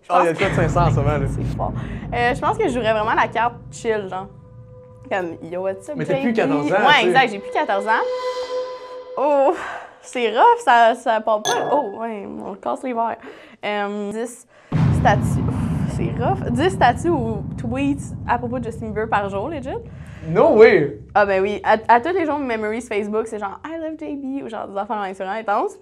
Ah, il y a quoi de sincère en ce moment, là? C'est fort. Je pense que je jouerais vraiment la carte chill, genre. Comme, yo, what's up, Mais t'as JP? plus 14 ans, Ouais, tu sais. exact, j'ai plus 14 ans. Oh, c'est rough, ça part pas. Oh, ouais, on casse les verres. 10 statuts. Ouf, c'est rough. 10 statuts ou tweets à propos de Justin Bieber par jour, legit. No way! Ah ben oui, à tous les jours de Memories Facebook, c'est genre I love JB ou genre des affaires vraiment intenses.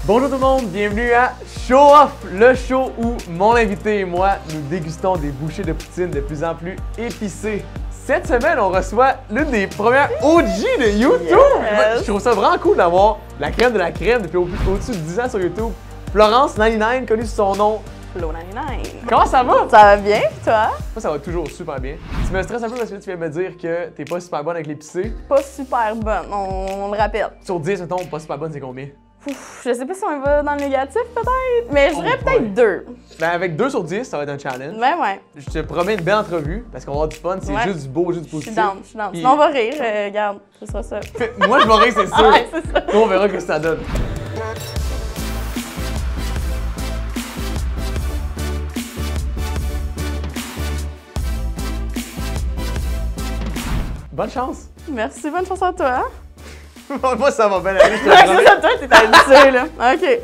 Bonjour tout le monde, bienvenue à Show Off, le show où mon invité et moi, nous dégustons des bouchées de poutine de plus en plus épicées. Cette semaine, on reçoit l'une des premières OG de YouTube! Yes. Je trouve ça vraiment cool d'avoir la crème de la crème depuis au-dessus de 10 ans sur YouTube. Florence99, connue sous son nom. Flo 99. Comment ça va? Ça va bien, toi? Moi, ça va toujours super bien. Tu me stresses un peu parce que tu viens me dire que t'es pas super bonne avec l'épicé. Pas super bonne, on le rappelle. Sur 10, mettons, pas super bonne, c'est combien? Ouf, je sais pas si on va dans le négatif peut-être, mais je dirais Oh, peut-être ouais. 2. Ben avec 2 sur 10, ça va être un challenge. Ben ouais, Je te promets une belle entrevue parce qu'on va avoir du fun, c'est Ouais. juste du beau, juste du je suis positif. down, je suis down. Puis- Sinon on va rire, regarde, ce sera ça. Moi, je vais rire, c'est sûr. Ah ouais, c'est ça. Nous, on verra ce que ça donne. Bonne chance. Merci, bonne chance à toi. Moi, ça va bien aller, je te le Ouais, promets. c'est ça, toi, t'es habitué, là. OK.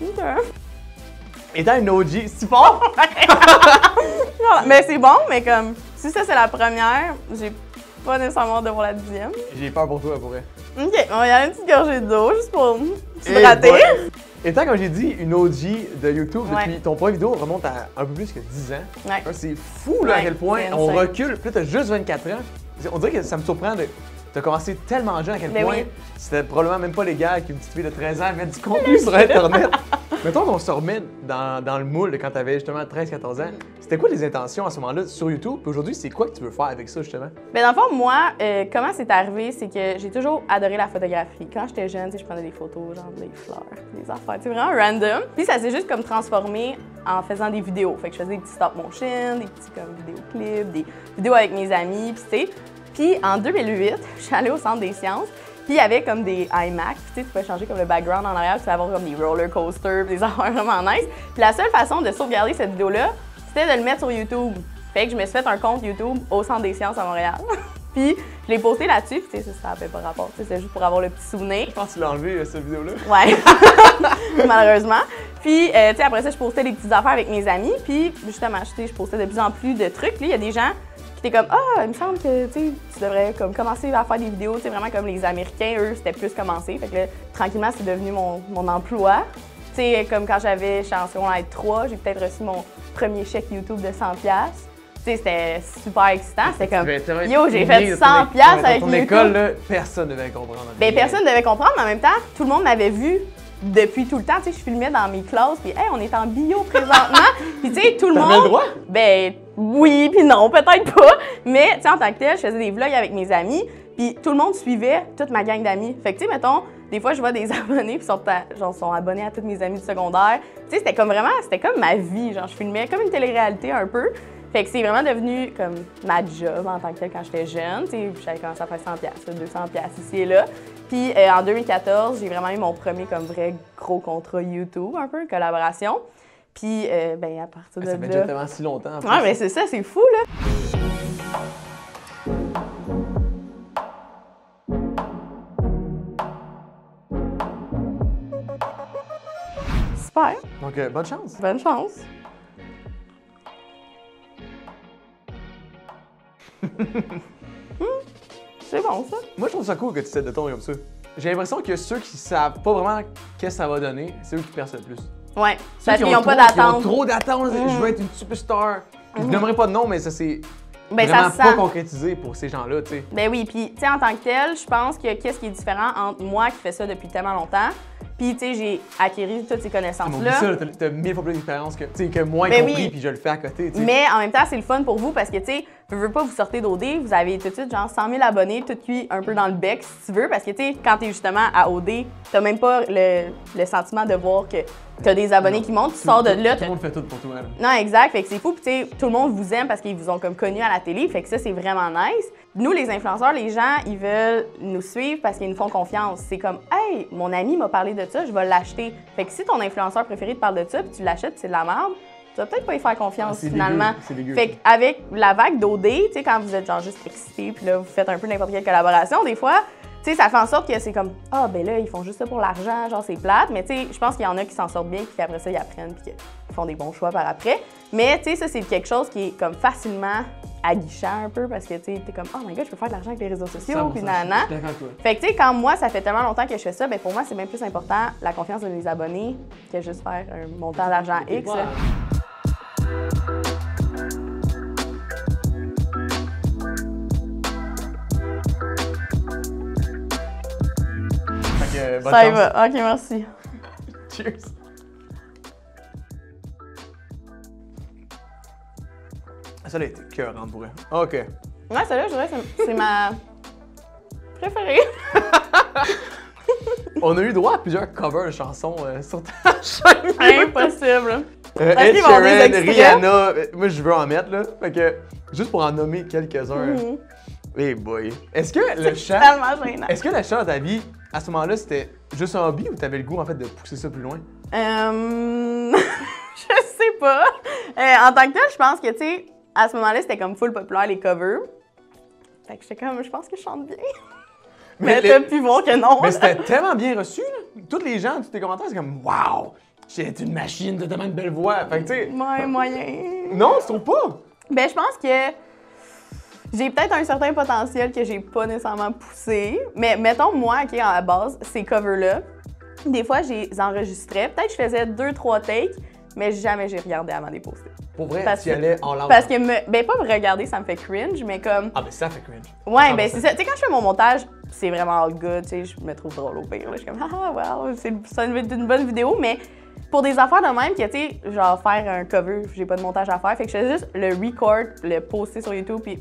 OK. Étant une OG, si fort! Mais c'est bon, mais comme, si ça c'est la première, j'ai pas nécessairement de voir la deuxième. J'ai peur pour toi, pour vrai. OK, on va y aller une petite gorgée d'eau, juste pour Et s'hydrater. voilà. Étant, comme j'ai dit, une OG de YouTube, Ouais. depuis ton premier vidéo remonte à un peu plus que 10 ans. Ouais. C'est fou là, à Ouais, quel point c'est on insane. recule. Puis là, t'as juste 24 ans. On dirait que ça me surprend de. T'as commencé tellement jeune à quel Ben point oui. c'était probablement même pas légal qu'une petite fille de 13 ans mette du contenu sur Internet. Mettons qu'on se remet dans le moule de quand t'avais justement 13-14 ans. C'était quoi les intentions à ce moment-là sur YouTube? Puis aujourd'hui, c'est quoi que tu veux faire avec ça justement? Mais dans le fond, moi, comment c'est arrivé, c'est que j'ai toujours adoré la photographie. Quand j'étais jeune, tu sais, je prenais des photos, genre des fleurs, des affaires, c'est vraiment random. Puis ça s'est juste comme transformé en faisant des vidéos. Fait que je faisais des petits stop motion, des petits comme vidéoclips, des vidéos avec mes amis, puis tu sais. Puis en 2008, je suis allée au Centre des sciences, puis il y avait comme des iMac, puis tu sais, tu pouvais changer comme le background en arrière, tu pouvais avoir comme des roller coasters, puis des affaires vraiment nice. Puis la seule façon de sauvegarder cette vidéo-là, c'était de le mettre sur YouTube. Fait que je me suis fait un compte YouTube au Centre des sciences à Montréal. Puis je l'ai posté là-dessus, puis tu sais, ça n'avait pas rapport, tu sais, c'était juste pour avoir le petit souvenir. Je pense que tu l'as enlevé cette vidéo-là. Ouais, malheureusement. Puis, tu sais, après ça, je postais des petites affaires avec mes amis. Puis, justement, tu sais, je postais de plus en plus de trucs. Puis, il y a des gens qui étaient comme « Ah, il me semble que, tu sais, tu devrais comme commencer à faire des vidéos. » Tu sais, vraiment comme les Américains, eux, c'était plus commencé. Fait que là, tranquillement, c'est devenu mon emploi. Tu sais, comme quand j'étais en secondaire 3, j'ai peut-être reçu mon premier chèque YouTube de 100$. Tu sais, c'était super excitant. C'était comme « Yo, j'ai fait 100$ avec ton YouTube. » école, là, personne ne devait comprendre. Ben, personne ne devait comprendre, mais en même temps, tout le monde m'avait vu depuis tout le temps. Tu sais, je filmais dans mes classes, puis hey, on est en bio présentement. Puis tu sais, tout le T'avais monde. le droit? Ben oui, puis non, peut-être pas. Mais tu sais, en tant que tel, je faisais des vlogs avec mes amis, puis tout le monde suivait toute ma gang d'amis. Fait que tu sais, mettons, des fois, je vois des abonnés, puis sont abonnés à tous mes amis du secondaire. Tu sais, c'était comme vraiment, c'était comme ma vie. Genre, je filmais comme une télé-réalité un peu. Fait que c'est vraiment devenu comme ma job en tant que tel quand j'étais jeune. Tu sais, j'avais commencé à faire 100$, 200$ ici et là. Puis en 2014, j'ai vraiment eu mon premier comme vrai gros contrat YouTube, un peu, une collaboration. Puis ben à partir de Ça fait là... déjà tellement si longtemps. en plus. Ouais, mais c'est ça, c'est fou, là! Super! Donc, bonne chance. Bonne chance! C'est bon, ça? Moi, je trouve ça cool que tu sais de ton comme ça. J'ai l'impression que ceux qui savent pas vraiment qu'est-ce que ça va donner, c'est eux qui percent le plus. Ouais, Ceux parce qui qu'ils n'ont pas trop- qui ont d'attente. trop d'attentes, je veux être une superstar. Je n'aimerais pas de nom, mais ça c'est Ben, vraiment ça se pas sent. concrétisé pour ces gens-là, tu sais. Ben oui, puis tu sais, en tant que tel, je pense que qu'est-ce qui est différent entre moi qui fais ça depuis tellement longtemps, puis tu sais, j'ai acquis toutes ces Mon connaissances-là. ça, t'as 1000 fois plus d'expérience que moi, y Ben compris, oui. puis je le fais à côté, tu sais. Mais en même temps, c'est le fun pour vous parce que, tu sais, veux pas, vous sortez d'OD, vous avez tout de suite genre 100 000 abonnés, tout cuit un peu dans le bec si tu veux, parce que tu sais, quand t'es justement à OD, t'as même pas le sentiment de voir que t'as des abonnés qui montent, tu sors de là. Tout le monde fait tout pour toi. Là. Non, exact, fait que c'est fou, puis tu sais, tout le monde vous aime parce qu'ils vous ont comme connu à la télé, fait que ça, c'est vraiment nice. Nous, les influenceurs, les gens, ils veulent nous suivre parce qu'ils nous font confiance. C'est comme, hey, mon ami m'a parlé de ça, je vais l'acheter. Fait que si ton influenceur préféré te parle de ça, puis tu l'achètes, puis c'est de la merde, tu vas peut-être pas y faire confiance finalement. C'est dégueu. Fait qu'avec la vague d'OD, tu sais, quand vous êtes genre juste excité, puis là, vous faites un peu n'importe quelle collaboration, des fois, tu sais, ça fait en sorte que c'est comme, ah, ben là, ils font juste ça pour l'argent, genre, c'est plate. Mais tu sais, je pense qu'il y en a qui s'en sortent bien, puis qu'après ça, ils apprennent, puis qu'ils font des bons choix par après. Mais tu sais, ça, c'est quelque chose qui est comme facilement aguichant un peu, parce que tu sais, t'es comme, oh my god, je peux faire de l'argent avec les réseaux sociaux, puis nanana. Fait que tu sais, quand moi, ça fait tellement longtemps que je fais ça, ben pour moi, c'est même plus important la confiance de mes abonnés que juste faire un montant d'argent X. Là. Ça y va. OK, merci. Cheers. Ça, là, était cœurante pour elle. OK. Ouais, celle-là, je dirais que c'est ma préférée. On a eu droit à plusieurs covers de chansons sur ta chaîne. Impossible. Ed Sheeran, Rihanna, moi je veux en mettre là. Fait que, juste pour en nommer quelques-uns. Hey boy. Est-ce que le chant. Tellement gênant. Est-ce que le chant dans ta vie, à ce moment-là, c'était juste un hobby ou t'avais le goût en fait de pousser ça plus loin? Je sais pas. En tant que tel, je pense que, tu sais, à ce moment-là, c'était comme full populaire les covers. Fait que j'étais comme, je pense que je chante bien. Mais t'as pu voir que non. Mais c'était tellement bien reçu, là. Tous les gens, tous tes commentaires, c'est comme, waouh, j'ai une machine, t'as tellement une belle voix. Fait que, tu sais. Ouais, moyen. Non, tu trouves pas? Ben, je pense que j'ai peut-être un certain potentiel que j'ai pas nécessairement poussé. Mais mettons, moi, OK, à la base, ces covers-là, des fois, je les enregistrais. Peut-être que je faisais 2-3 takes, mais jamais j'ai regardé avant de les poster. Pour vrai, tu y allais en langue. Parce que, ben pas me regarder, ça me fait cringe, mais comme. Ah, ben ça fait cringe. Ouais, ben c'est ça. Tu sais, quand je fais mon montage, c'est vraiment all good, tu sais, je me trouve drôle au pire. Là. Je suis comme, ah, wow, ça va être une bonne vidéo, mais pour des affaires de même, que tu sais, genre faire un cover, j'ai pas de montage à faire, fait que je fais juste le record, le poster sur YouTube, puis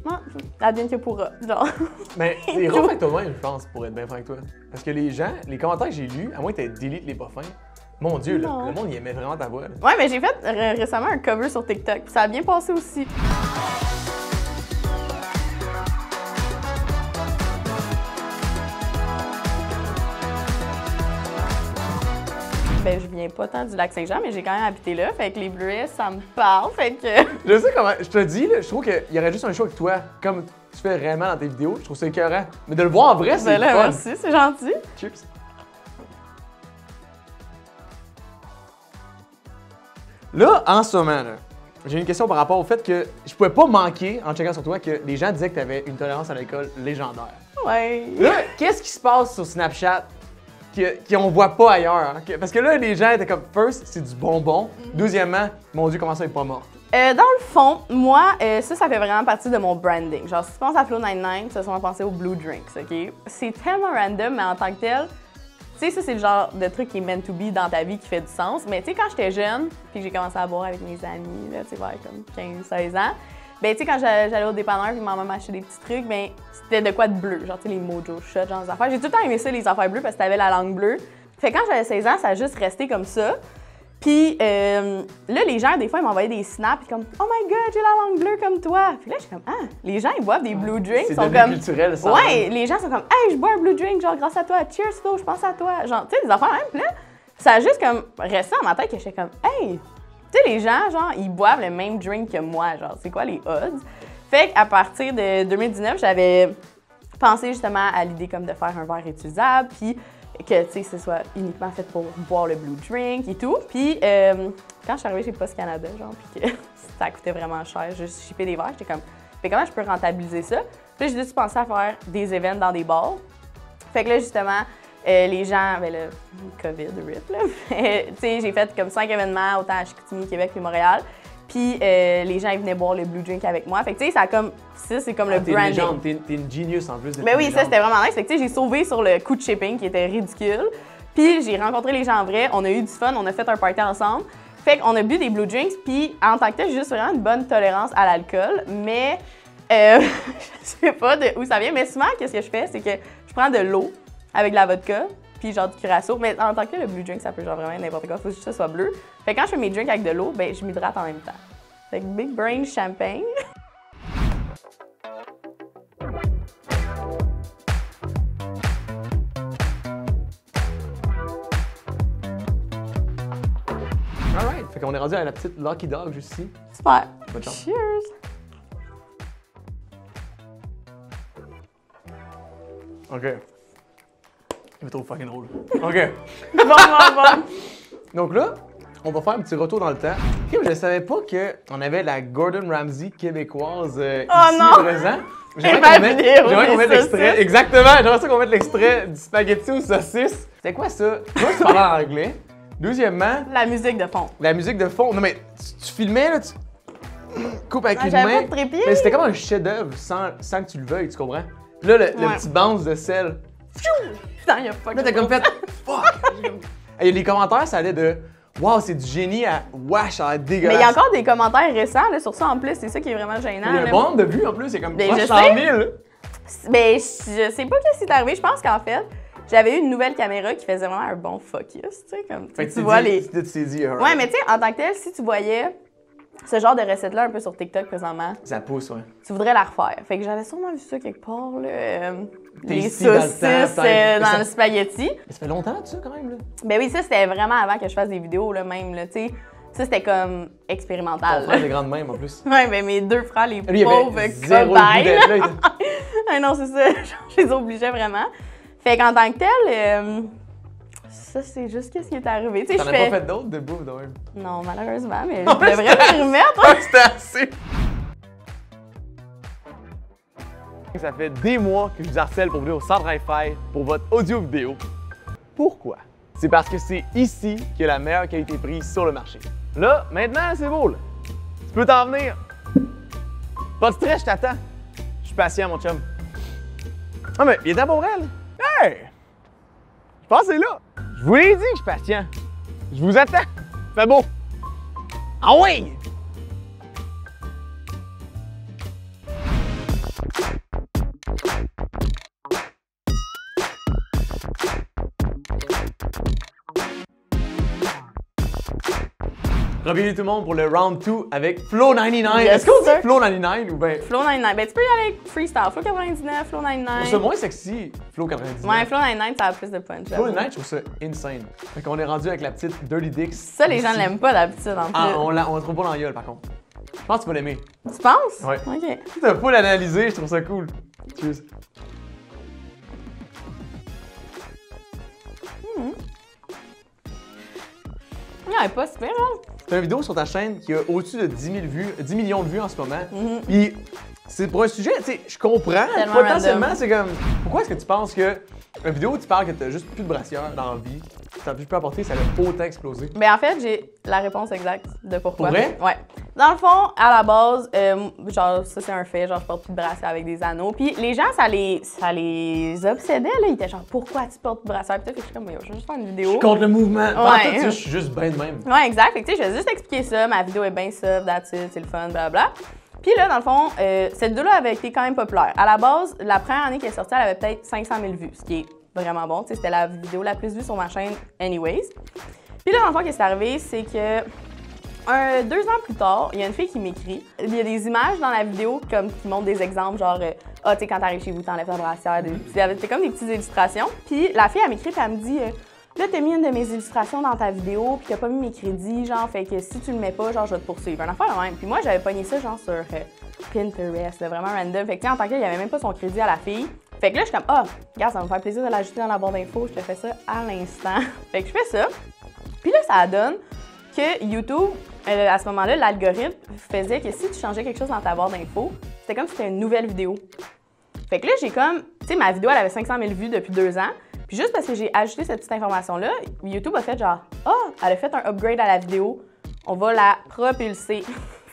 advienne que pourra. Genre. Mais c'est rough avec toi-même, je pense, pour être bien franc avec toi. Parce que les gens, les commentaires que j'ai lus, à moins que tu délite les pas fins, mon Dieu, là, le monde, il aimait vraiment ta voix. Là. Ouais, mais j'ai fait récemment un cover sur TikTok, puis ça a bien passé aussi. Ben, je viens pas tant du Lac-Saint-Jean, mais j'ai quand même habité là, fait que les Bleuets, ça me parle, fait que... Je sais comment, je te dis, là, je trouve qu'il y aurait juste un show avec toi, comme tu fais réellement dans tes vidéos, je trouve ça écœurant. Mais de le voir en vrai, c'est là, fun. Merci, c'est gentil. Cheers. Là, en ce moment, là, j'ai une question par rapport au fait que je pouvais pas manquer, en checkant sur toi, que les gens disaient que tu avais une tolérance à l'alcool légendaire. Ouais. Là, qu'est-ce qui se passe sur Snapchat qu'on voit pas ailleurs? Hein? Parce que là, les gens étaient comme, first, c'est du bonbon. Deuxièmement, mon Dieu, comment ça, elle est pas morte? Dans le fond, moi, ça fait vraiment partie de mon branding. Genre, si tu penses à Flow 99, ça sont pensé aux Blue Drinks, OK? C'est tellement random, mais en tant que tel, tu sais, ça, c'est le genre de truc qui est meant to be dans ta vie qui fait du sens. Mais tu sais, quand j'étais jeune, puis que j'ai commencé à boire avec mes amis, là, tu sais, vers comme 15-16 ans, ben tu sais, quand j'allais au dépanneur puis maman m'achetait des petits trucs, ben c'était de quoi de bleu, genre tu sais, les Mojo Shots, genre des affaires. J'ai tout le temps aimé ça, les affaires bleues, parce que t'avais la langue bleue. Fait que quand j'avais 16 ans, ça a juste resté comme ça. Puis là, les gens, des fois, ils m'envoyaient des snaps, puis comme « Oh my God, j'ai la langue bleue comme toi! » Puis là, je suis comme « Ah, les gens, ils boivent des blue drinks. » C'est devenu culturel, ça. Ouais, les gens sont comme « Hey, je bois un blue drink, genre grâce à toi. Cheers, Flo, je pense à toi. » Genre, tu sais, des affaires même. Puis là, ça a juste comme resté dans ma tête que j'étais comme « Hey! » Tu sais, les gens, genre, ils boivent le même drink que moi. Genre, c'est quoi les odds? Fait qu'à partir de 2019, j'avais pensé justement à l'idée comme de faire un verre réutilisable, puis que, tu sais, ce soit uniquement fait pour boire le blue drink et tout. Puis quand je suis arrivée chez Post Canada, genre, puis que ça coûtait vraiment cher, juste shipper des verres, j'étais comme, mais comment je peux rentabiliser ça? Puis j'ai juste pensé à faire des événements dans des bars. Fait que là, justement, les gens, ben le COVID, RIP, là, tu sais, j'ai fait comme 5 événements, autant à Chicoutimi, Québec et Montréal. Puis les gens, ils venaient boire le blue drink avec moi. Fait que, tu sais, ça comme, ça, c'est comme le branding. T'es une genius en plus. Ben oui, ça, c'était vraiment nice. Fait que, tu sais, j'ai sauvé sur le coût de shipping qui était ridicule. Puis j'ai rencontré les gens en vrai, on a eu du fun, on a fait un party ensemble. Fait qu'on a bu des blue drinks, puis en tant que tel, j'ai juste vraiment une bonne tolérance à l'alcool. Mais Je sais pas d'où ça vient, mais souvent, qu'est-ce que je fais, c'est que je prends de l'eau avec de la vodka, puis genre du curaçao. Mais en tant que le blue drink, ça peut genre vraiment être n'importe quoi, faut juste que ça soit bleu. Fait que quand je fais mes drinks avec de l'eau, ben je m'hydrate en même temps. Fait que Big Brain Champagne. Alright, fait qu'on est rendu à la petite Lucky Dog juste ici. Super. Bonne chance. Cheers! OK. Il est trop fucking drôle. OK. Bon. Donc là, on va faire un petit retour dans le temps. Okay, je savais pas qu'on avait la Gordon Ramsay québécoise ici non! présent. J'aimerais qu'on mette l'extrait. Exactement, j'aimerais ça qu'on mette l'extrait du spaghetti aux saucisses. C'était quoi ça? Moi, tu parlais en anglais. Deuxièmement, La musique de fond. la musique de fond. Non, mais tu filmais, là, tu coupes avec une J'avais main. pas de trépied. Mais c'était comme un chef-d'œuvre sans que tu le veuilles, tu comprends? Puis là, le petit bounce de sel. Putain, y'a pas Là, t'as comme fait fuck! Et les commentaires, ça allait de wow, c'est du génie à wesh, ça a l'air dégueulasse. Mais il y a encore des commentaires récents là, sur ça en plus, c'est ça qui est vraiment gênant. Il y a un là. bon nombre de vues en plus, c'est comme Ben, proche je 100 sais. 000. Ben, je sais pas qu'est-ce qui est arrivé. Je pense qu'en fait, j'avais eu une nouvelle caméra qui faisait vraiment un bon focus, tu sais, comme Fait que tu vois les. Tu t'es dit, alright. Ouais, mais tu sais, en tant que tel, si tu voyais ce genre de recette-là un peu sur TikTok présentement, Ça pousse, ouais. tu voudrais la refaire. Fait que j'avais sûrement vu ça quelque part, là. Les Tasty dans le saucisses temps, peut-être. dans le spaghetti. Mais ça fait longtemps, ça, quand même, là. Ben oui, ça, c'était vraiment avant que je fasse des vidéos, là, même, là, tu sais. Ça, c'était comme Ton expérimental. frère là. est grande même, en plus. Ouais, ben mes deux frères, les Lui, il pauvres avait zéro le goût cobayes. d'être là. il était- Ah non, c'est ça. Je les obligeais vraiment. Fait qu'en tant que tel, ça, c'est juste ce qui est arrivé. Tu sais, T'en je as fais... pas fait d'autres de bouffe, de même. Non, malheureusement, mais Non, je mais devrais m'y remettre. Ah, c'était assez! Ça fait des mois que je vous harcèle pour venir au Centre Hi-Fi pour votre audio-vidéo. Pourquoi? C'est parce que c'est ici qu'il y a la meilleure qualité prise sur le marché. Là, maintenant, c'est beau, là. Tu peux t'en venir. Pas de stress, je t'attends. Je suis patient, mon chum. Ah, mais il est temps pour vrai, là. Hey! Je pense que c'est là. Je vous l'ai dit que je suis patient. Je vous attends. Fait beau. Ah oui! Bienvenue tout le monde pour le round 2 avec Flo99. Yes, Est-ce qu'on sir. dit Flo99 ou bien Flow 99. Ben, tu peux y aller avec freestyle. Flow 99, Flow 99. c'est moins sexy Flo99? Ouais, Flow 99, ça a plus de punch. j'avoue. Flo99, je trouve ça insane. Fait qu'on est rendu avec la petite Dirty Dicks. Ça, les gens ici. l'aiment pas d'habitude en plus. Ah, on le trouve pas dans la gueule par contre. Je pense que tu vas l'aimer. Tu penses? Ouais. Ok. T'as pas l'analyser, je trouve ça cool. Cheers. Ouais, pas super, hein? C'est une vidéo sur ta chaîne qui a au-dessus de 10 000 vues, 10 millions de vues en ce moment. Mhm. Puis c'est pour un sujet, tu sais, je comprends. Tellement Potentiellement, random. c'est comme. Pourquoi est-ce que tu penses que une vidéo où tu parles que t'as juste plus de brassière dans la vie, ça peut apporter, ça a autant explosé? Ben, en fait, j'ai la réponse exacte de pourquoi. Pour vrai? Ouais. Dans le fond, à la base, genre, ça c'est un fait, genre, je porte plus de brassière avec des anneaux. Puis les gens, ça les obsédait, là. Ils étaient genre, pourquoi tu portes de brassière? Puis tout, fait que je suis comme, yo, je vais juste faire une vidéo. Contre le mouvement. Pas Ouais. tout, tu sais, je suis juste ben de même. Ouais, exact. Fait que, tu sais, je vais juste expliquer ça. Ma vidéo est bien soft, that's it, c'est le fun, blablabla. Puis là, dans le fond, cette vidéo-là avait été quand même populaire. À la base, la première année qu'elle est sortie, elle avait peut-être 500 000 vues, ce qui est vraiment bon. Tu sais, c'était la vidéo la plus vue sur ma chaîne anyways. Puis là, dans le fond, ce qui est arrivé, c'est que 2 ans plus tard, il y a une fille qui m'écrit. Il y a des images dans la vidéo comme qui montrent des exemples, genre, ah, tu sais, quand t'arrives chez vous, t'enlèves ta brassière. C'était comme des petites illustrations. Puis la fille, elle m'écrit, puis elle me dit, là, t'as mis une de mes illustrations dans ta vidéo, puis t'as pas mis mes crédits, genre, fait que si tu le mets pas, genre, je vais te poursuivre. Un affaire de même. Puis moi, j'avais pogné ça, genre, sur Pinterest, là, vraiment random. Fait que, tu sais, en tant que tel, il y avait même pas son crédit à la fille. Fait que là, je suis comme, ah, regarde, ça va me faire plaisir de l'ajouter dans la barre d'infos, je te fais ça à l'instant. Fait que je fais ça. Puis là, ça donne que YouTube, à ce moment-là, l'algorithme faisait que si tu changeais quelque chose dans ta barre d'infos, c'était comme si c'était une nouvelle vidéo. Fait que là, j'ai comme, tu sais, ma vidéo, elle avait 500 000 vues depuis 2 ans. Puis juste parce que j'ai ajouté cette petite information-là, YouTube a fait genre, ah, elle a fait un upgrade à la vidéo, on va la propulser.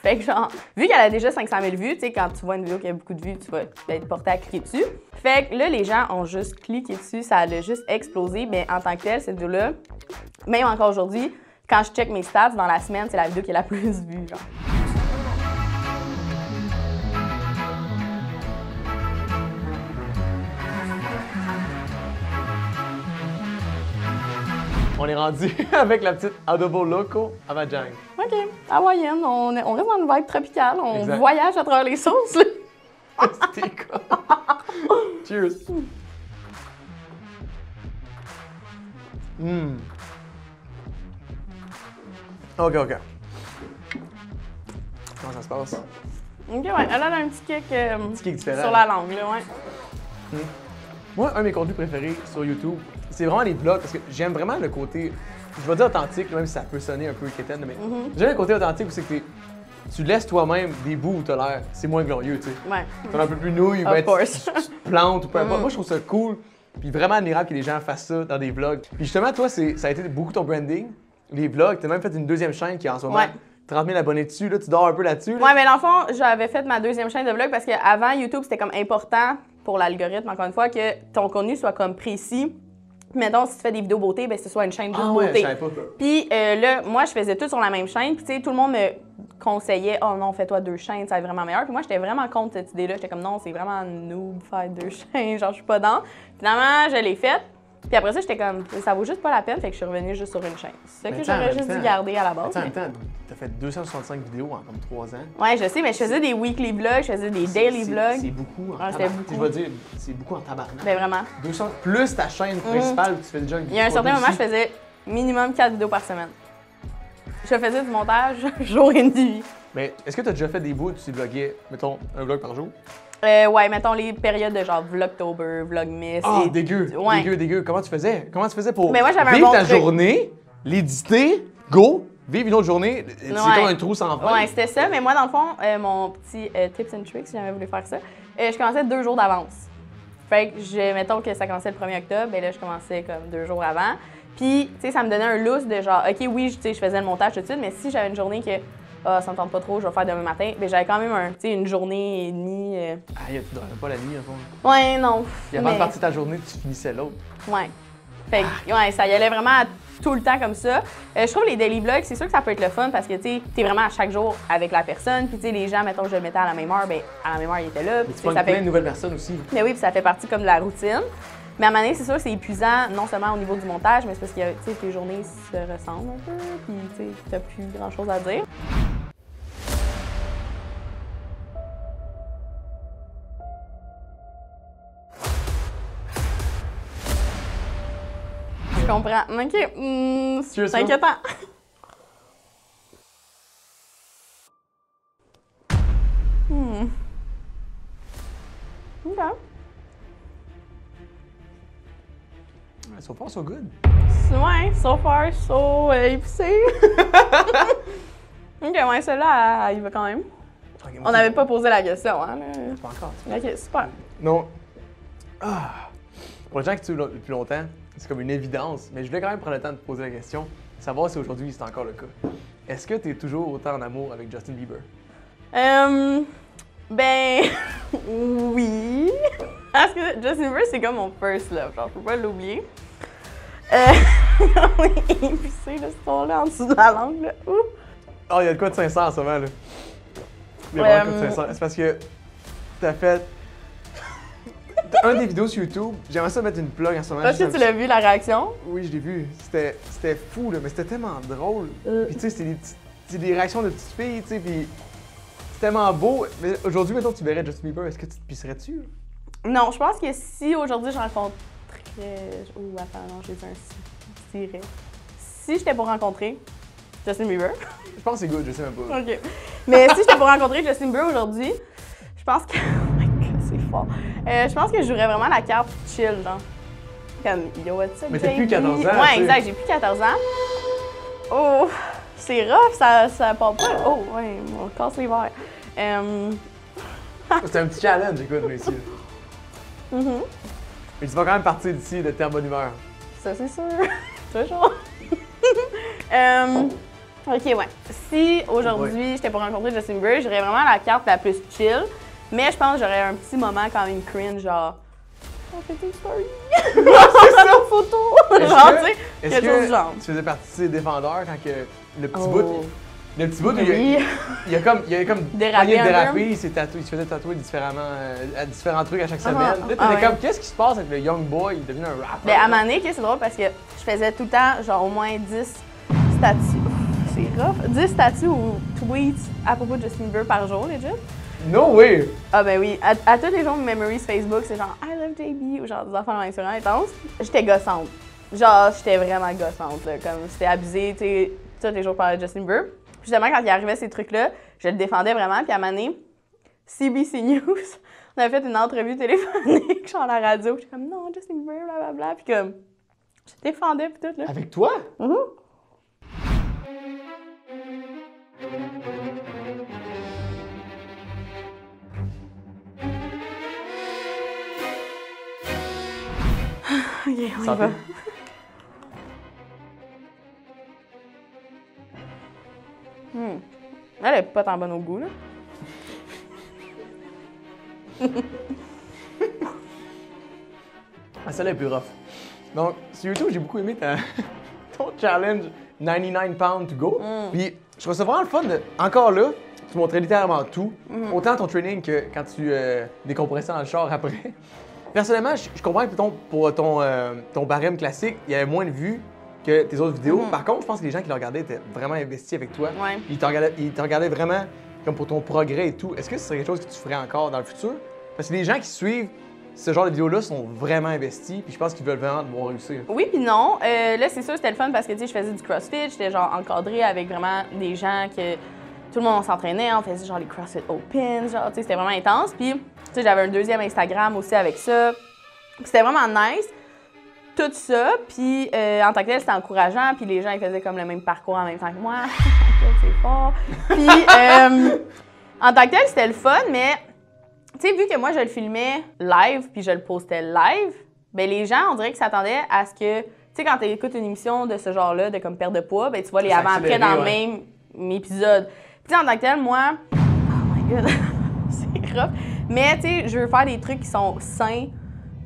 Fait que genre, vu qu'elle a déjà 500 000 vues, tu sais, quand tu vois une vidéo qui a beaucoup de vues, tu vas être porté à cliquer dessus. Fait que là, les gens ont juste cliqué dessus, ça a juste explosé. Mais en tant que telle, cette vidéo-là, même encore aujourd'hui, quand je check mes stats dans la semaine, c'est la vidéo qui est la plus vue, genre. On est rendu avec la petite Adobo Loco à Majang. OK. Hawaïenne, on reste dans une vibe tropicale. On Exact. voyage à travers les sauces. Là. C'était quoi? Cheers! OK. Comment ça se passe? OK, ouais. Elle a un petit kick, kick différent. sur la langue, là, ouais. Moi, un de mes contenus préférés sur YouTube, c'est vraiment les vlogs parce que j'aime vraiment le côté, je vais dire authentique, même si ça peut sonner un peu quétaine, mais j'aime le côté authentique où c'est que tu laisses toi-même des bouts où t'as l'air, c'est moins glorieux, tu sais. Ouais. T'as un peu plus nouille, Of ben, course. tu te plantes ou peu importe. Moi, je trouve ça cool, puis vraiment admirable que les gens fassent ça dans des vlogs. Puis justement, toi, ça a été beaucoup ton branding, les vlogs. T'as même fait une deuxième chaîne qui est en ce moment Ouais. 30 000 abonnés dessus, là, tu dors un peu là-dessus. Là. Ouais, mais dans le fond, j'avais fait ma deuxième chaîne de vlog parce qu'avant, YouTube, c'était comme important pour l'algorithme, encore une fois, que ton contenu soit comme précis. Mettons, si tu fais des vidéos beauté, ben, que ce soit une chaîne de Ouais, beauté. je savais pas. Puis là, moi, je faisais tout sur la même chaîne. Puis tu sais, tout le monde me conseillait « Oh non, fais-toi 2 chaînes, ça va être vraiment meilleur. » Puis moi, j'étais vraiment contre cette idée-là. J'étais comme « Non, c'est vraiment noob faire 2 chaînes. Genre, je suis pas dans. » Finalement, je l'ai faite. Puis après ça, j'étais comme « Ça vaut juste pas la peine. » Fait que je suis revenue juste sur une chaîne. C'est ça Mais que attends, j'aurais en juste même dû temps- garder à la base. En même temps, t'as fait 265 vidéos en comme 3 ans. Ouais, je sais, mais je faisais des weekly vlogs, je faisais des daily C'est vlogs. beaucoup en Ah, c'était tabarnak. beaucoup. Je vais dire, c'est beaucoup en tabarnak. Ben vraiment. 200 plus ta chaîne principale où tu fais déjà une Il y a un certain moment, je faisais minimum 4 vidéos par semaine. Je faisais du montage jour et nuit. Mais est-ce que tu as déjà fait des bouts où tu vloguais, mettons, un vlog par jour? Ouais, mettons les périodes de genre Vlogtober, Vlogmas. Ah, et- dégueu! Ouais. Dégueu! Comment tu faisais? Comment tu faisais pour Mais moi, j'avais un vivre bon ta truc. journée, l'éditer, go, vivre une autre journée? C'est comme un trou sans fin. Ouais, c'était ça. Mais moi, dans le fond, mon petit tips and tricks, si j'avais voulu faire ça, je commençais 2 jours d'avance. Fait que, mettons que ça commençait le 1er octobre, ben là, je commençais comme 2 jours avant. Puis, tu sais, ça me donnait un lousse de genre, OK, oui, tu sais, je faisais le montage tout de suite, mais si j'avais une journée que, ça me tente pas trop, je vais faire demain matin, ben j'avais quand même une journée et demie. Ah, tu dormais pas la nuit, en fond. Ouais, non. Il y a pas de partie de ta journée, tu finissais l'autre. Ouais. Fait que, ouais, ça y allait vraiment tout le temps comme ça. Je trouve les daily vlogs, c'est sûr que ça peut être le fun parce que, tu sais, t'es vraiment à chaque jour avec la personne. Puis, tu sais, les gens, mettons, je le mettais à la même heure, ben à la même heure, ils étaient là. Puis, Tu tu sais, prends plein de nouvelles personnes aussi. Mais oui, puis ça fait partie comme de la routine. Mais à un moment donné, c'est sûr que c'est épuisant, non seulement au niveau du montage, mais c'est parce que, tu sais, tes journées se ressemblent un peu. Puis, tu sais, t'as plus grand-chose à dire. Je comprends. OK. Cheers, C'est inquiétant. OK. So far, so good. Ouais, so far, so épicé. OK, ouais, celle-là, il va quand même. Okay, On n'avait pas posé la question, hein. Là. Pas encore. OK, super. Non. Ah. Pour les gens qui suivent depuis longtemps, c'est comme une évidence, mais je voulais quand même prendre le temps de te poser la question, savoir si aujourd'hui c'est encore le cas. Est-ce que tu es toujours autant en amour avec Justin Bieber? Ben, oui. Parce que Justin Bieber, c'est comme mon first love. Genre, je peux pas l'oublier. Oui, épicé, là, ce ton-là, en dessous de la langue, là. Ouh. Ah, il y a de quoi de sincère en ce moment, là. Il y a vraiment de quoi de sincère. C'est parce que t'as fait. T'as un des vidéos sur YouTube, j'aimerais ça mettre une plug en ce moment. Est-ce que tu l'as vu, la réaction? Oui, je l'ai vu. C'était fou, là, mais c'était tellement drôle. Puis tu sais, c'est des réactions de petites filles, tu sais, puis c'est tellement beau. Mais aujourd'hui, mettons, tu verrais Justin Bieber, est-ce que tu te pisserais dessus? Non, je pense que si aujourd'hui je rencontrais. Oh, attends, non, j'ai dit un si. Je dirais. Si j'étais pour rencontrer Justin Bieber. Je pense que c'est good, je sais même pas. OK. Mais si j'étais pour rencontrer Justin Bieber aujourd'hui, je pense que. Oh my god, c'est fort. Je pense que je jouerais vraiment la carte chill, genre. Comme, yo, what's up, Mais t'as JB? plus 14 ans, tu Ouais, sais. exact, j'ai plus 14 ans. Oh, c'est rough, ça part pas. Oh, ouais, on casse les verres. C'est un petit challenge, écoute, mais ici. Mais tu vas quand même partir d'ici de ta bonne humeur. Ça, c'est sûr. Toujours. OK, ouais. Si aujourd'hui j'étais pour rencontrer Justin Bieber, j'aurais vraiment la carte la plus chill. Mais je pense que j'aurais un petit moment quand même cringe, genre. On fait des stories. C'est ça, photo. Genre, tu sais, quelque chose du genre. tu faisais partie de ces défendeurs quand que le petit Oh. bout, Le petit bout, Oui. il a comme Dérapé un peu. dérapé, il se faisait tatouer différemment, à différents trucs à chaque semaine. Là, t'étais ouais. comme, qu'est-ce qui se passe avec le young boy? Il est devenu un rapper. Ben, à un moment donné, c'est drôle parce que je faisais tout le temps, genre, au moins 10 statuts. C'est rough. 10 statuts ou tweets à propos de Justin Bieber par jour, legit. No way! Ah ben oui, à tous les jours, memories Facebook, c'est genre I love JB ou genre des affaires c'est vraiment intense. J'étais gossante. Genre, j'étais vraiment gossante, là, comme c'était abusé, tu sais, tous les jours je parlais de Justin Bieber. Puis justement, quand il arrivait ces trucs-là, je le défendais vraiment. Puis à un moment donné, CBC News, on avait fait une entrevue téléphonique, genre à la radio. Puis j'étais comme non, Justin Bieber, blablabla. Puis comme, je défendais, puis tout, là. Avec toi? Ok, on y Santé. va. Elle est pas tant bonne au goût, là. Ah, celle-là est plus rough. Donc, sur YouTube, j'ai beaucoup aimé ton challenge 99 pounds to go. Puis, je trouve ça vraiment le fun de. Encore là, tu montrais littéralement tout. Autant ton training que quand tu décompressais dans le char après. Personnellement, je comprends que pour ton barème classique, il y avait moins de vues que tes autres vidéos. Par contre, je pense que les gens qui le regardaient étaient vraiment investis avec toi. Ouais. Ils te regardaient vraiment comme pour ton progrès et tout. Est-ce que ce serait quelque chose que tu ferais encore dans le futur? Parce que les gens qui suivent ce genre de vidéos-là sont vraiment investis, puis je pense qu'ils veulent vraiment te voir réussir. Oui puis non. Là, c'est sûr, c'était le fun parce que, tu sais, je faisais du CrossFit, j'étais genre encadrée avec vraiment des gens que tout le monde s'entraînait, on faisait genre les CrossFit Open, genre, tu sais, c'était vraiment intense. Puis, tu sais, j'avais un deuxième Instagram aussi avec ça. C'était vraiment nice. Tout ça, puis en tant que tel, c'était encourageant, puis les gens, ils faisaient comme le même parcours en même temps que moi. C'est fort. Puis, en tant que tel, c'était le fun, mais, tu sais, vu que moi, je le filmais live, puis je le postais live, ben les gens, on dirait qu'ils s'attendaient à ce que, tu sais, quand tu écoutes une émission de ce genre-là, de comme perte de poids, ben tu vois les avant-après dans le même épisode. Puis, en tant que tel, moi, oh my god, c'est rough. Mais, tu sais, je veux faire des trucs qui sont sains.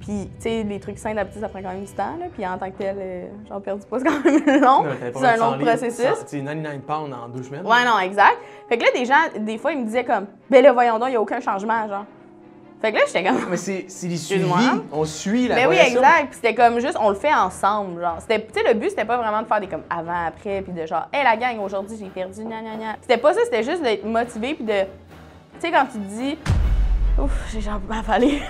Puis, tu sais, les trucs sains, d'habitude, ça prend quand même du temps. Là. Puis, en tant que tel, j'en perds du poids, c'est quand même long. C'est un long processus. C'est 99 pounds en 2 semaines. Ouais, non, exact. Fait que là, des gens, des fois, ils me disaient comme, ben là, voyons donc, il n'y a aucun changement, genre. Fait que là, j'étais comme. Mais c'est les suivis. Excuse-moi. On suit la Ben oui, progression. exact. Puis c'était comme juste, on le fait ensemble, genre. Tu sais, le but, c'était pas vraiment de faire des comme avant, après, puis de genre, hey, la gang, aujourd'hui, j'ai perdu, gna gna gna. C'était pas ça, c'était juste d'être motivé, puis de. Tu sais, quand tu te dis. Ouf, j'ai genre avalé.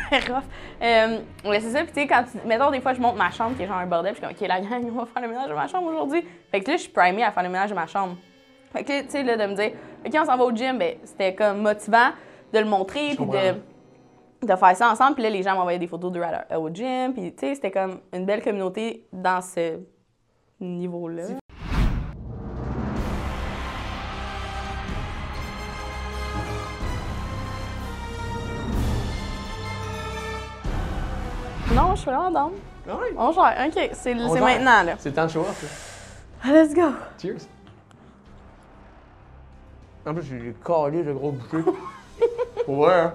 C'est rough. Ouais, c'est ça. Puis, tu sais, quand tu. Mettons, des fois, je monte ma chambre, qui est genre un bordel, puis je suis comme, OK, la gang, on va faire le ménage de ma chambre aujourd'hui. Fait que là, je suis primée à faire le ménage de ma chambre. Fait que, tu sais, là, de me dire, OK, on s'en va au gym, ben, c'était comme motivant de le montrer, puis de faire ça ensemble. Puis là, les gens m'envoyaient des photos d'eux au gym. Puis, tu sais, c'était comme une belle communauté dans ce niveau-là. Non, je suis vraiment down. Ah oui. On gère. OK, c'est On gère. maintenant, là. C'est le temps de show off. Let's go. Cheers. En plus, j'ai calé de gros bouchées. Pour vrai, hein?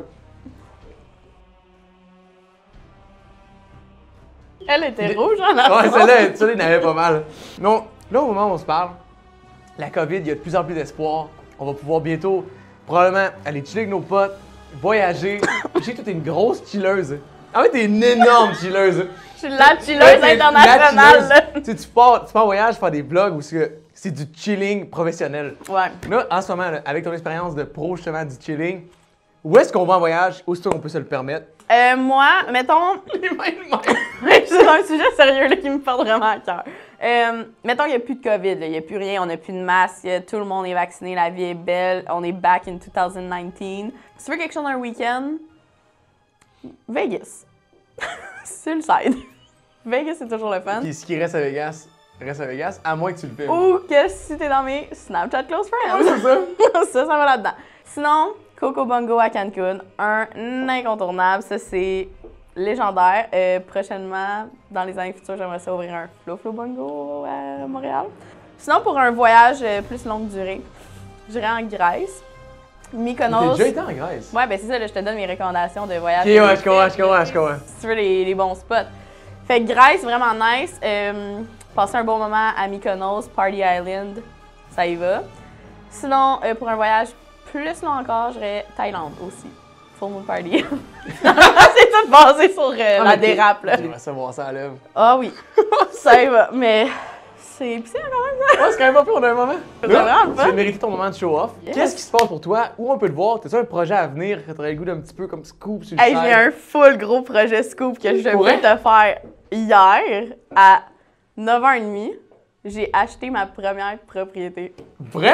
Elle était rouge, en la Ouais, celle-là, il y en avait pas mal. Non, là, au moment où on se parle, la COVID, il y a de plus en plus d'espoir. On va pouvoir bientôt, probablement, aller chiller avec nos potes, voyager. Je sais que toi, t'es une grosse chilleuse. Ah ouais, t'es une énorme chilleuse. Je suis la chilleuse internationale, là. Tu sais, tu pars en voyage faire des vlogs où c'est du chilling professionnel. Ouais. Là, en ce moment, là, avec ton expérience de pro, justement, du chilling, où est-ce qu'on va en voyage? Aussitôt qu'on peut se le permettre? Moi, mettons. C'est un sujet sérieux là, qui me porte vraiment à cœur. Mettons qu'il n'y a plus de COVID, là, il n'y a plus rien, on n'a plus de masque, tout le monde est vacciné, la vie est belle, on est back in 2019. Si tu veux quelque chose d'un week-end, Vegas. Sur le side. Vegas, c'est toujours le fun. Puis ce qui reste à Vegas, à moins que tu le filmes. Ou que si t'es dans mes Snapchat Close Friends. Ouais, c'est ça. Ça va là-dedans. Sinon, Coco Bongo à Cancun, un incontournable. Ça, c'est légendaire. Prochainement, dans les années futures, j'aimerais ça ouvrir un Flo Bongo à Montréal. Sinon, pour un voyage plus longue durée, j'irais en Grèce. Mykonos. T'es déjà été en Grèce? Ouais, ben c'est ça, là, je te donne mes recommandations de voyage. Ok, ouais, je comprends. Si tu veux les bons spots. Fait que Grèce, vraiment nice. Passer un bon moment à Mykonos, Party Island, ça y va. Sinon, pour un voyage plus long encore, j'irais Thaïlande aussi. Full moon party. C'est tout basé sur la dérape, là. J'aimerais ça voir ça à l'œuvre. Ah oui, ça y va, mais c'est épicé quand même, ça. Ouais, c'est quand même pas pire, on a un moment. C'est vraiment le fun. Tu as mérité ton moment de show-off. Yes. Qu'est-ce qui se passe pour toi? Où on peut te voir? T'as-tu un projet à venir que t'aurais le goût d'un petit peu comme scoop sur le Hey, site? j'ai un full gros projet scoop que je Pourrais? peux te faire hier à 9h30. J'ai acheté ma première propriété. Vrai?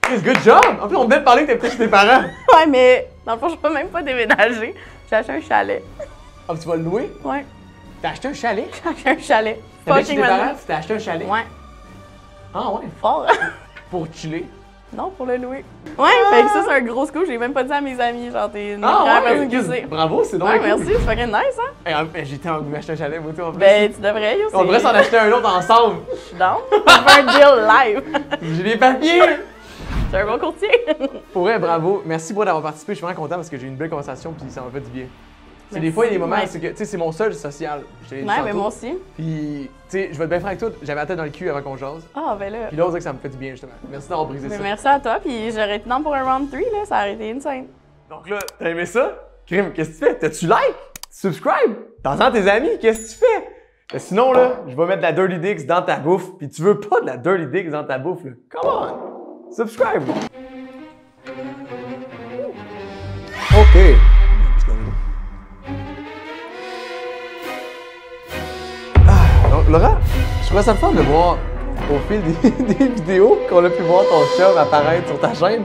Chris, good job! En plus, on venait de parler que t'es peut-être chez tes parents. Ouais, mais dans le fond, je peux même pas déménager. J'ai acheté un chalet. Ah, tu vas le louer? Ouais, T'as acheté un chalet? j'ai acheté un chalet. T'habites chez Fucking tes parents? maintenant. Tu t'as acheté un chalet? Ouais, Ah ouais? fort. Pour chiller? Non, pour le louer. Ouais, fait que ça, c'est un gros scoop. J'ai même pas dit à mes amis. Genre, t'es une Ah première ouais? personne qui Chris, sait. bravo, c'est drôle. Ouais, merci, c'est fucking nice, hein? J'étais en m'acheter un chalet, moi, tout en plus. Ben, tu devrais, yo. On devrait s'en acheter un autre ensemble. Je suis down. On fait un deal live. J'ai les papiers! C'est un bon courtier. Pour vrai, bravo. Merci pour d'avoir participé. Je suis vraiment content parce que j'ai eu une belle conversation puis ça m'a fait du bien. C'est des Merci. fois, il y a des moments, Ouais. c'est que, tu sais, c'est mon seul social. Je te l'ai dit Ouais, mais tantôt. moi aussi. Puis, tu sais, je vais être bien franc avec toi, j'avais la tête dans le cul avant qu'on jase. Ah, ben là. Puis là, on dirait que ça me fait du bien, justement. Merci d'avoir brisé Mais ça. merci à toi, puis j'aurais été dans pour un round 3, là. Ça aurait été insane. Donc là, t'as aimé ça? Crime, qu'est-ce que tu fais? T'as-tu like? Subscribe? T'entends tes amis? Qu'est-ce que tu fais? Mais sinon, là, je vais mettre de la Dirty Dicks dans ta bouffe. Puis tu veux pas de la Dirty Dicks dans ta bouffe, là. Come on! Subscribe! OK. Donc, Laura, je trouvais ça le fun de voir au fil des vidéos qu'on a pu voir ton chum apparaître sur ta chaîne.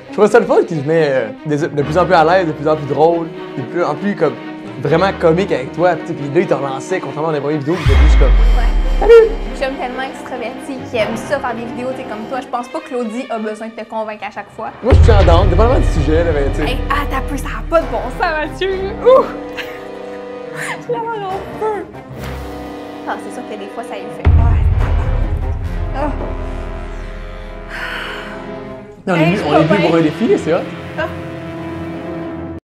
Je trouvais ça le fun qu'il venait de plus en plus à l'aise, de plus en plus drôle, de plus en plus comme vraiment comique avec toi. Puis là, il te relançait contrairement à des premières vidéos, puis il était juste comme Ouais. Salut! Chum tellement extraverti qui aime ça faire des vidéos, tu sais, comme toi. Je pense pas que Claudie a besoin de te convaincre à chaque fois. Moi, je suis en down, dépendamment du sujet, là, mais tu sais. Hey, ah, t'as peu, ça a pas de bon sens, Mathieu. Ouh! Je la vois en feu. Ah, c'est sûr que des fois, ça lui fait. Ah. Non, Hey, on est venu je pour vais un défi, là, c'est hot. Ah.